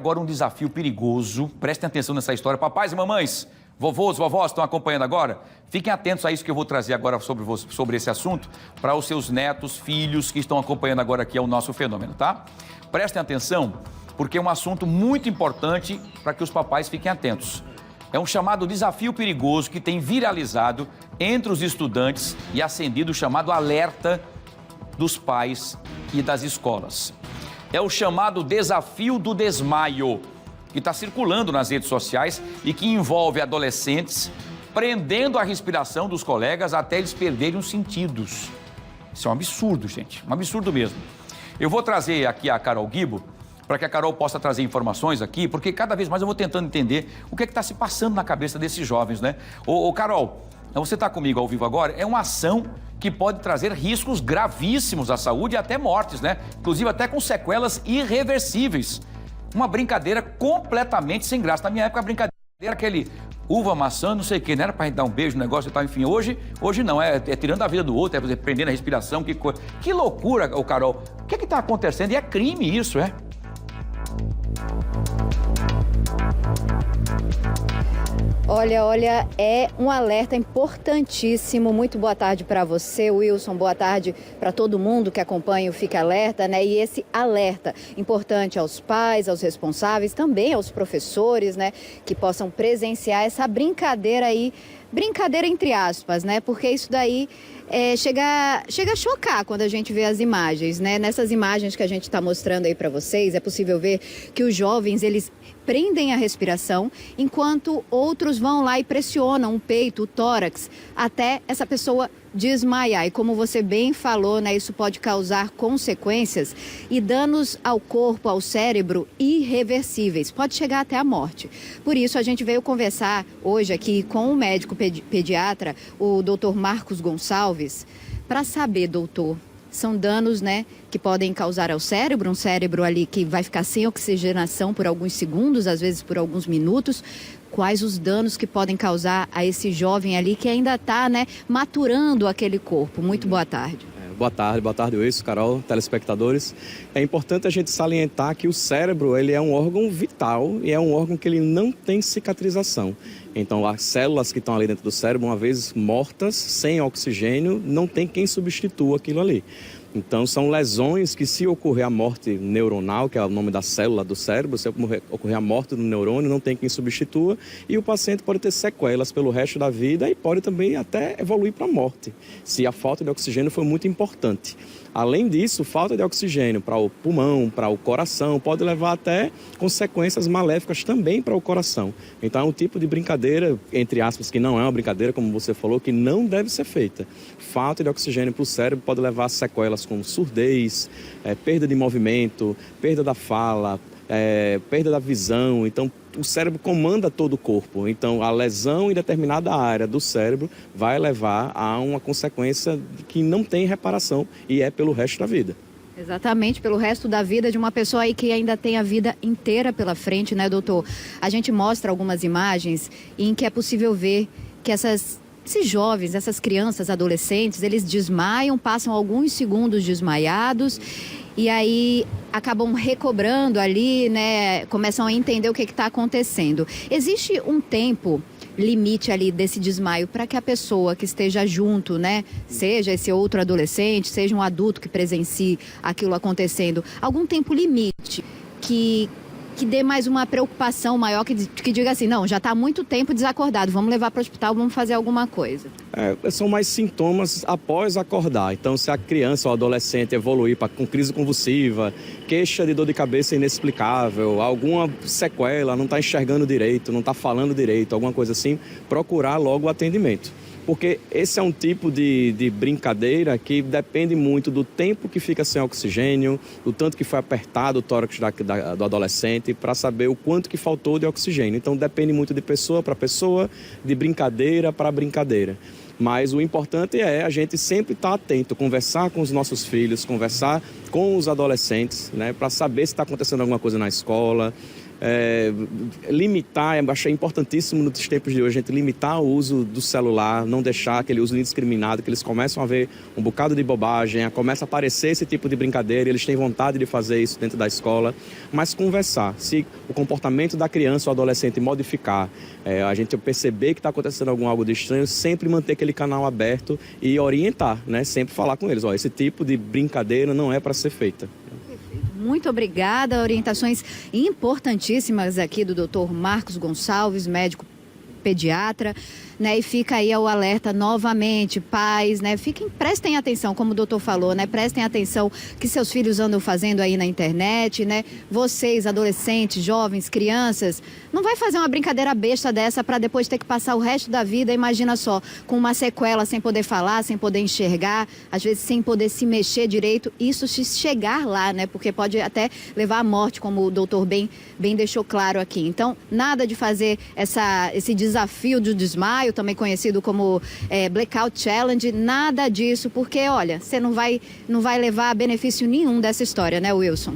Agora um desafio perigoso, prestem atenção nessa história. Papais e mamães, vovôs, vovós estão acompanhando agora? Fiquem atentos a isso que eu vou trazer agora sobre esse assunto para os seus netos, filhos que estão acompanhando agora aqui o nosso fenômeno, tá? Prestem atenção, porque é um assunto muito importante para que os papais fiquem atentos. É um chamado desafio perigoso que tem viralizado entre os estudantes e acendido o chamado alerta dos pais e das escolas. É o chamado desafio do desmaio, que está circulando nas redes sociais e que envolve adolescentes prendendo a respiração dos colegas até eles perderem os sentidos. Isso é um absurdo, gente, um absurdo mesmo. Eu vou trazer aqui a Carol Guibo, para que a Carol possa trazer informações aqui, porque cada vez mais eu vou tentando entender o que é que está se passando na cabeça desses jovens, né? Ô Carol, você está comigo ao vivo agora, é uma ação que pode trazer riscos gravíssimos à saúde e até mortes, né? Inclusive até com sequelas irreversíveis. Uma brincadeira completamente sem graça. Na minha época, a brincadeira era aquele uva, maçã, não sei o quê, não era pra gente dar um beijo no negócio e tal, enfim. Hoje não, é tirando a vida do outro, é prendendo a respiração, que coisa. Que loucura, ô Carol. O que está acontecendo? E é crime isso, é? Olha, é um alerta importantíssimo. Muito boa tarde para você, Wilson. Boa tarde para todo mundo que acompanha o Fica Alerta, né? E esse alerta importante aos pais, aos responsáveis, também aos professores, né? Que possam presenciar essa brincadeira aí, brincadeira entre aspas, né? Porque isso daí chega a chocar quando a gente vê as imagens, né? Nessas imagens que a gente está mostrando aí para vocês, é possível ver que os jovens, eles prendem a respiração, enquanto outros vão lá e pressionam o peito, o tórax, até essa pessoa desmaiar. E como você bem falou, né, isso pode causar consequências e danos ao corpo, ao cérebro irreversíveis. Pode chegar até a morte. Por isso, a gente veio conversar hoje aqui com o médico pediatra, o doutor Marcos Gonçalves, para saber, doutor, são danos, né, que podem causar ao cérebro, um cérebro ali que vai ficar sem oxigenação por alguns segundos, às vezes por alguns minutos. Quais os danos que podem causar a esse jovem ali que ainda está, né, maturando aquele corpo? Muito boa tarde. Boa tarde, Wilson, Carol, telespectadores. É importante a gente salientar que o cérebro, ele é um órgão vital e é um órgão que ele não tem cicatrização. Então, as células que estão ali dentro do cérebro, uma vez mortas, sem oxigênio, não tem quem substitua aquilo ali. Então, são lesões que, se ocorrer a morte neuronal, que é o nome da célula do cérebro, se ocorrer a morte do neurônio, não tem quem substitua e o paciente pode ter sequelas pelo resto da vida e pode também até evoluir para a morte, se a falta de oxigênio for muito importante. Além disso, falta de oxigênio para o pulmão, para o coração, pode levar até consequências maléficas também para o coração. Então, é um tipo de brincadeira, entre aspas, que não é uma brincadeira, como você falou, que não deve ser feita. Falta de oxigênio para o cérebro pode levar a sequelas como surdez, perda de movimento, perda da fala, perda da visão. Então, o cérebro comanda todo o corpo. Então, a lesão em determinada área do cérebro vai levar a uma consequência que não tem reparação e é pelo resto da vida. Exatamente, pelo resto da vida de uma pessoa aí que ainda tem a vida inteira pela frente, né, doutor? A gente mostra algumas imagens em que é possível ver que esses jovens, essas crianças, adolescentes, eles desmaiam, passam alguns segundos desmaiados e aí acabam recobrando ali, né? Começam a entender o que está acontecendo. Existe um tempo limite ali desse desmaio para que a pessoa que esteja junto, né? Seja esse outro adolescente, seja um adulto que presencie aquilo acontecendo, algum tempo limite que dê mais uma preocupação maior, que diga assim, não, já está há muito tempo desacordado, vamos levar para o hospital, vamos fazer alguma coisa. São mais sintomas após acordar. Então, se a criança ou adolescente evoluir com crise convulsiva, queixa de dor de cabeça inexplicável, alguma sequela, não está enxergando direito, não está falando direito, alguma coisa assim, procurar logo o atendimento. Porque esse é um tipo de brincadeira que depende muito do tempo que fica sem oxigênio, do tanto que foi apertado o tórax do adolescente, para saber o quanto que faltou de oxigênio. Então, depende muito de pessoa para pessoa, de brincadeira para brincadeira. Mas o importante é a gente sempre estar atento, conversar com os nossos filhos, conversar com os adolescentes, né, para saber se está acontecendo alguma coisa na escola, limitar, eu achei importantíssimo nos tempos de hoje, a gente limitar o uso do celular, não deixar aquele uso indiscriminado, que eles começam a ver um bocado de bobagem, começa a aparecer esse tipo de brincadeira, eles têm vontade de fazer isso dentro da escola, mas conversar, se o comportamento da criança ou adolescente modificar, a gente perceber que está acontecendo algo de estranho, sempre manter aquele canal aberto e orientar, né? Sempre falar com eles, esse tipo de brincadeira não é para ser feita. Muito obrigada, orientações importantíssimas aqui do Dr. Marcos Gonçalves, médico pediatra, né? E fica aí o alerta novamente, pais, né? Prestem atenção, como o doutor falou, né? Prestem atenção que seus filhos andam fazendo aí na internet, né? Vocês, adolescentes, jovens, crianças, não vai fazer uma brincadeira besta dessa para depois ter que passar o resto da vida, imagina só, com uma sequela, sem poder falar, sem poder enxergar, às vezes sem poder se mexer direito, isso se chegar lá, né? Porque pode até levar à morte, como o doutor bem deixou claro aqui. Então, nada de fazer esse desafio do desmaio, também conhecido como Blackout Challenge, nada disso, porque, olha, você não vai levar benefício nenhum dessa história, né, Wilson?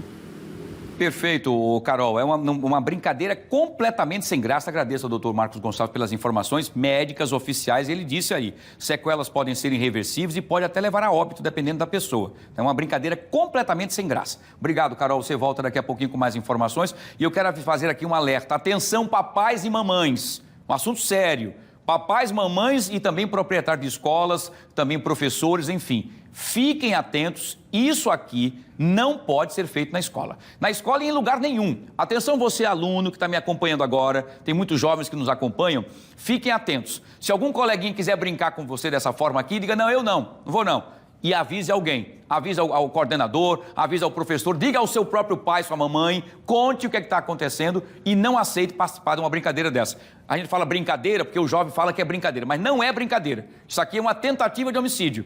Perfeito, Carol. É uma brincadeira completamente sem graça. Agradeço ao doutor Marcos Gonçalves pelas informações médicas oficiais. Ele disse aí, sequelas podem ser irreversíveis e pode até levar a óbito, dependendo da pessoa. É uma brincadeira completamente sem graça. Obrigado, Carol. Você volta daqui a pouquinho com mais informações. E eu quero fazer aqui um alerta. Atenção, papais e mamães. Um assunto sério. Papais, mamães e também proprietários de escolas, também professores, enfim. Fiquem atentos, isso aqui não pode ser feito na escola. Na escola e em lugar nenhum. Atenção você, aluno, que está me acompanhando agora, tem muitos jovens que nos acompanham, fiquem atentos. Se algum coleguinha quiser brincar com você dessa forma aqui, diga, não, eu não vou não. E avise alguém, avise ao coordenador, avise ao professor, diga ao seu próprio pai, sua mamãe, conte o que está acontecendo e não aceite participar de uma brincadeira dessa. A gente fala brincadeira porque o jovem fala que é brincadeira, mas não é brincadeira. Isso aqui é uma tentativa de homicídio.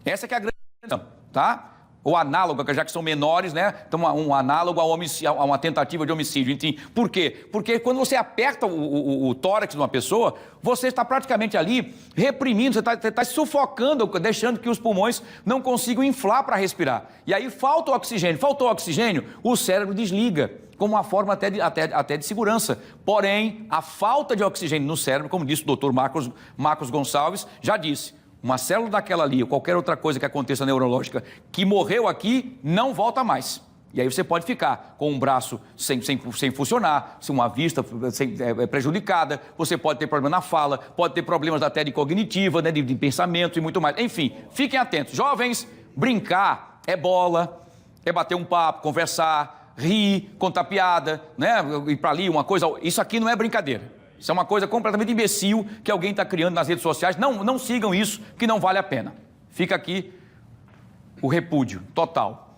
Essa que é a grande questão, tá? Ou análogo, já que são menores, né? Então, um análogo a uma tentativa de homicídio. Enfim, por quê? Porque quando você aperta o tórax de uma pessoa, você está praticamente ali reprimindo, você está sufocando, deixando que os pulmões não consigam inflar para respirar. E aí falta o oxigênio. Faltou oxigênio, o cérebro desliga, como uma forma até de segurança. Porém, a falta de oxigênio no cérebro, como disse o doutor Marcos Gonçalves, já disse, uma célula daquela ali ou qualquer outra coisa que aconteça neurológica que morreu aqui, não volta mais. E aí você pode ficar com um braço sem funcionar, uma vista prejudicada, você pode ter problema na fala, pode ter problemas até de cognitiva, né, de pensamento e muito mais. Enfim, fiquem atentos. Jovens, brincar é bola, é bater um papo, conversar, rir, contar piada, né, ir para ali, uma coisa... Isso aqui não é brincadeira. Isso é uma coisa completamente imbecil que alguém está criando nas redes sociais. Não sigam isso, que não vale a pena. Fica aqui o repúdio total.